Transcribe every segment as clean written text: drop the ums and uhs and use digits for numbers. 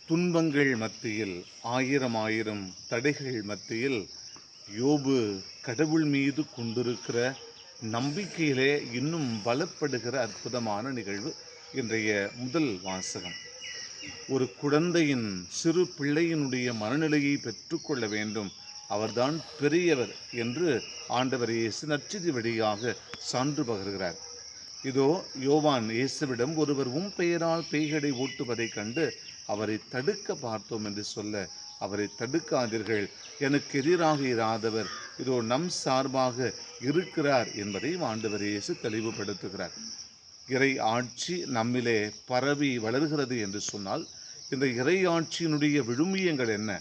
துன்பங்கள் மத்தியில், ஆயிரம் தடைகள் மத்தியில் யோபு கடவுள் மீது கொண்டிருக்கிற நம்பிக்கையிலே இன்னும் பலப்படுகிற அற்புதமான நிகழ்வு இன்றைய முதல் வாசகம். ஒரு குழந்தையின், சிறு பிள்ளையினுடைய மனநிலையை பெற்றுக்கொள்ள வேண்டும், அவர்தான் பெரியவர் என்று ஆண்டவர் இயேசு நற்செய்தி வழியாக சான்று பகர்கிறார். இதோ யோவான் இயேசுவிடம் ஒருவர் பெயரால் பேய்களை ஓட்டுவதைக் கண்டு அவரை தடுக்க பார்த்தோம் என்று சொல்ல, அவரை தடுக்காதீர்கள், எனக்கு எதிராக இராதவர் இதோ நம் சார்பாக இருக்கிறார் என்பதை ஆண்டவர் இயேசு தெளிவுபடுத்துகிறார். இறை ஆட்சி நம்மிலே பரவி வளர்கிறது என்று சொன்னால், இந்த இறை ஆட்சியினுடைய விழுமியங்கள் என்ன?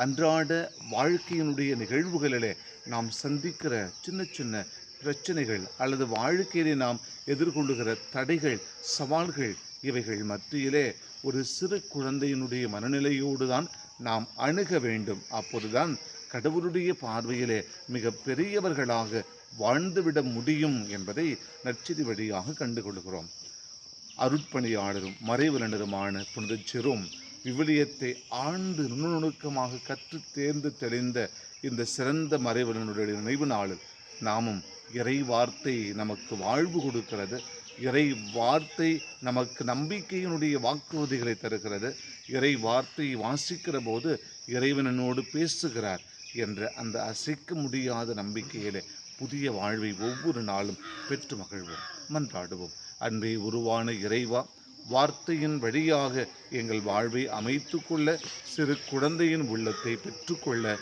அன்றாட வாழ்க்கையினுடைய நிகழ்வுகளிலே நாம் சந்திக்கிற சின்ன சின்ன பிரச்சனைகள் அல்லது வாழ்க்கையிலே நாம் எதிர்கொள்ளுகிற தடைகள், சவால்கள், இவைகள் மத்தியிலே ஒரு சிறு குழந்தையினுடைய மனநிலையோடு தான் நாம் அணுக வேண்டும். அப்போதுதான் கடவுளுடைய பார்வையிலே மிக பெரியவர்களாக வாழ்ந்துவிட முடியும் என்பதை நற்செய்தி வழியாக கண்டுகொள்கிறோம். அருட்பணியாளரும் மறைவலனருமான புனித ஜெரோம் விவிலியத்தை ஆழ்ந்து நுணுக்கமாக கற்று தேர்ந்து தெளிந்த இந்த சிறந்த மறைவலனுடைய நினைவு நாளில் நாமும் இறை வார்த்தை நமக்கு வாழ்வு கொடுக்கிறது, இறை வார்த்தை நமக்கு நம்பிக்கையினுடைய வாக்குறுதிகளை தருகிறது, இறை வார்த்தையை வாசிக்கிற போது இறைவனோடு பேசுகிறார் என்ற அந்த அசைக்க முடியாத நம்பிக்கையிலே புதிய வாழ்வை ஒவ்வொரு நாளும் பெற்று மகிழ்வோம். மன்றாடுவோம். அன்பே உருவான இறைவா, வார்த்தையின் வழியாக எங்கள் வாழ்வை அமைத்து கொள்ள, சிறு குழந்தையின் உள்ளத்தை பெற்றுக்கொள்ள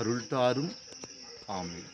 அருள்தாரும். ஆமென்.